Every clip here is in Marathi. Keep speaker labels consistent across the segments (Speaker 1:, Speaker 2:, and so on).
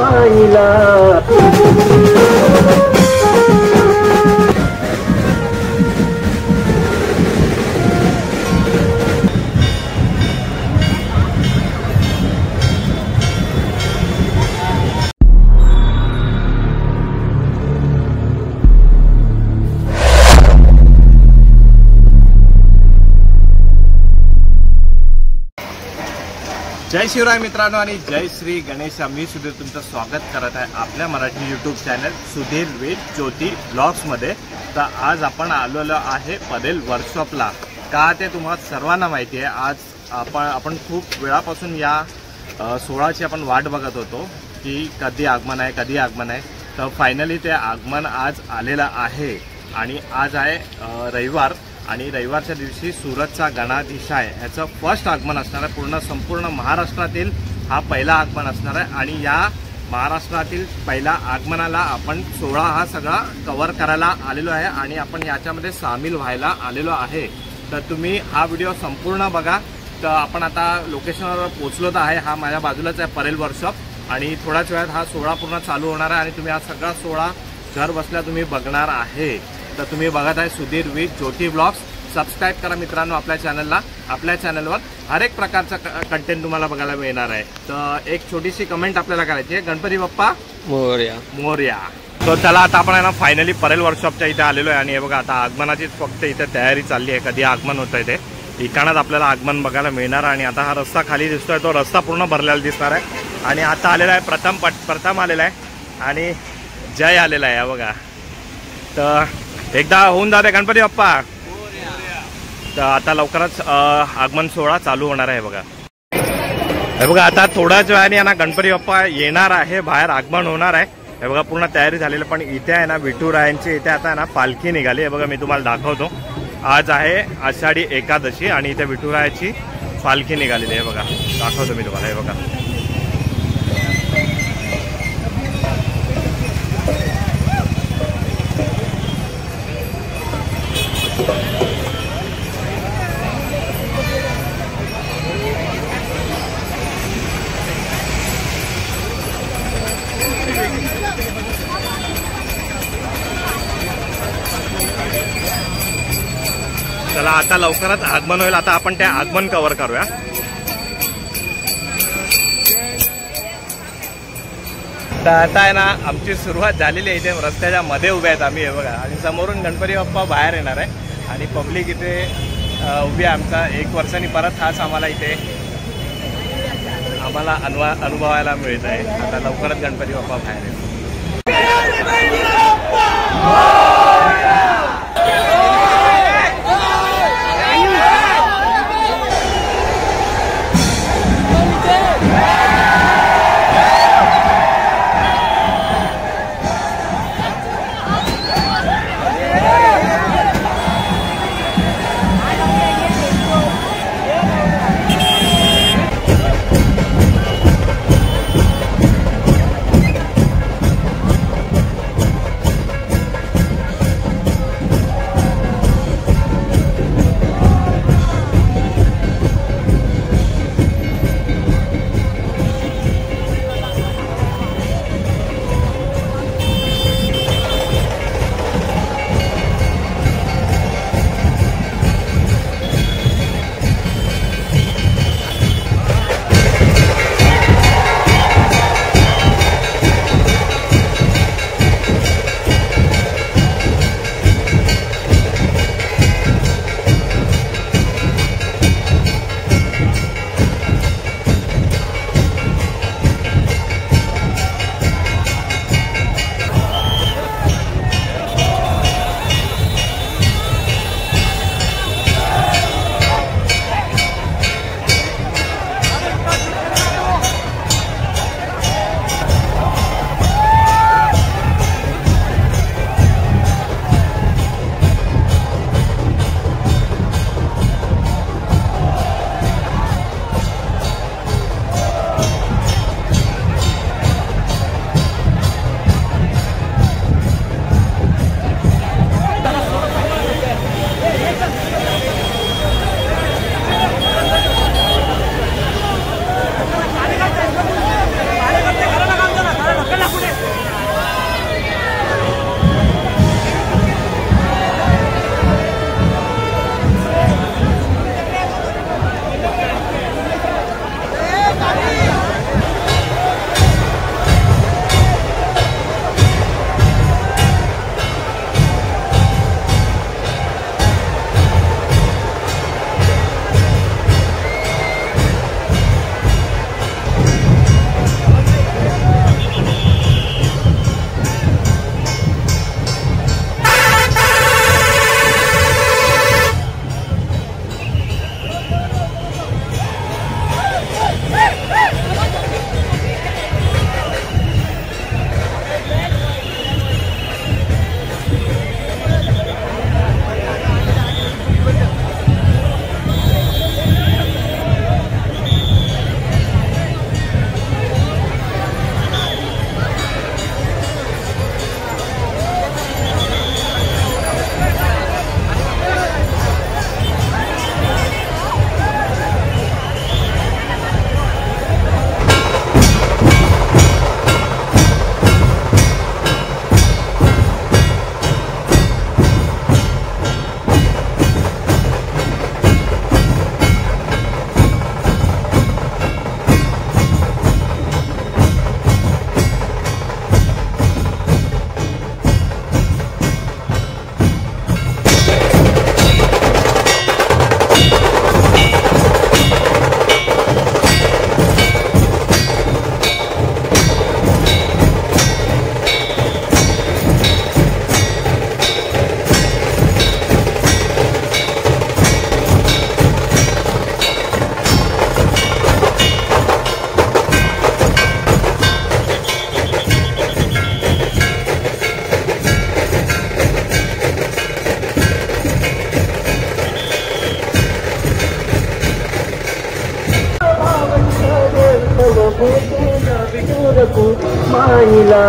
Speaker 1: माईला।
Speaker 2: जय शिवराय मित्रांनो आणि जय श्री गणेश। मी सुधीर तुमचं स्वागत करत आहे आपल्या Marathi YouTube channel Sudhir with Jyoti ब्लॉग्समध्ये। तर आज आपण आलेलो आहे पदेल वर्कशॉपला। का ते तुम्हाला सर्वांना माहिती आहे। आज आपण खूप वेळापासून या सोहळ्याची आपण वाट बघत होतो की कधी आगमन आहे। तर फायनली ते आगमन आज आलेलं आहे आणि आज आहे रविवार आणि रविवारच्या दिवशी सुरतचा गणाधीशाय ह्याचं फर्स्ट आगमन असणार आहे। संपूर्ण महाराष्ट्रातील हा पहिला आगमन असणार आहे आणि या महाराष्ट्रातील पहिला आगमनाला आपण सोहळा हा सगळा कव्हर करायला आलेलो आहे आणि आपण याच्यामध्ये सामील व्हायला आलेलो आहे। तर तुम्ही हा व्हिडिओ संपूर्ण बघा। तर आपण आता लोकेशनवर पोहोचलोत आहे। हा माझ्या बाजूलाच आहे परेल वर्कशॉप आणि थोड्याच वेळात हा सोहळा पूर्ण चालू होणार आहे आणि तुम्ही हा सगळा सोहळा घर बसल्या तुम्ही बघणार आहे। तर तुम्ही बघत आहे Sudhir with Jyoti blogs. Subscribe करा मित्रांनो आपल्या चॅनलला। आपल्या चॅनलवर हर एक प्रकारचा कंटेंट तुम्हाला बघायला मिळणार आहे। तर एक छोटीशी कमेंट आपल्याला करायची आहे, गणपती बाप्पा मोरया मोरया। तो चला आता आपण आहे ना फायनली परेल वर्कशॉपच्या इथे आलेलो आहे आणि हे बघा आता आगमनाचीच फक्त इथे तयारी चालली आहे। कधी आगमन होतं आहे ते ठिकाणात आपल्याला आगमन बघायला मिळणार आणि आता हा रस्ता खाली दिसतोय तो रस्ता पूर्ण भरलेला दिसणार आहे आणि आता आलेला आहे प्रथम आलेला आहे आणि जय आलेला आहे बघा। तर एकदा होऊन जाते गणपती बाप्पा। तर आता लवकरच आगमन सोहळा चालू होणार आहे बघा। हे बघा आता थोड्याच वेळाने ना गणपती बाप्पा येणार आहे, बाहेर आगमन होणार आहे। हे बघा पूर्ण तयारी झालेली पण इथे आहे ना विठुरायांची इथे आता ना पालखी निघाली। हे बघा मी तुम्हाला दाखवतो। आज आहे आषाढी एकादशी आणि इथे विठुरायाची पालखी निघालेली आहे बघा। दाखवतो मी तुम्हाला। हे बघा चला आता लवकरच आगमन होईल। आता आपण त्या आगमन कव्हर करूया। तर आता आहे ना आमची सुरुवात झालेली आहे। इथे रस्त्याच्या मध्ये उभे आहेत आम्ही। हे बघा आणि समोरून गणपती बाप्पा बाहेर येणार आहे आणि पब्लिक इथे उभी आहे। आमचा 1 वर्षांनी परत हाच आम्हाला इथे अनुभवायला मिळत आहे। आता लवकरच गणपती बाप्पा बाहेर येतो।
Speaker 1: माईला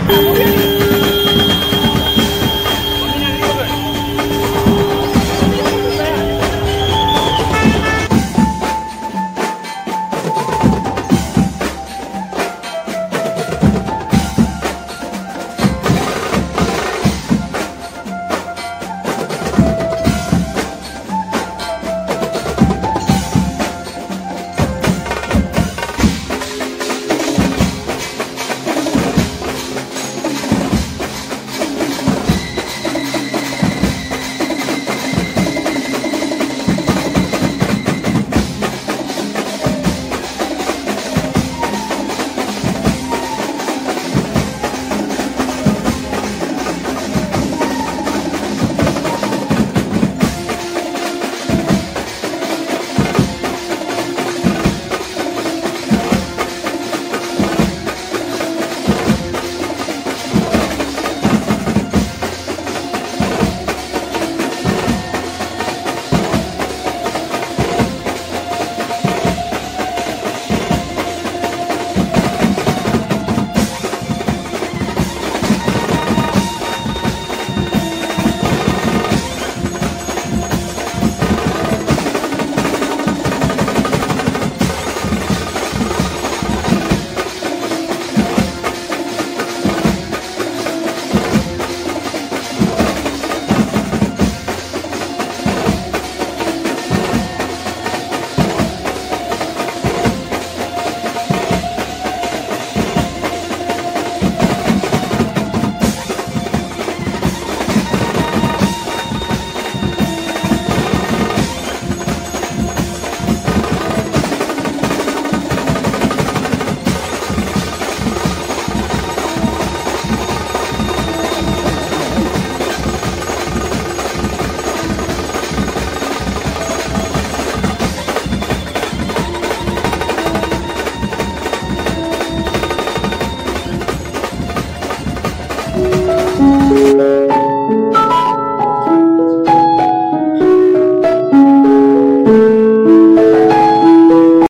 Speaker 3: Thank you.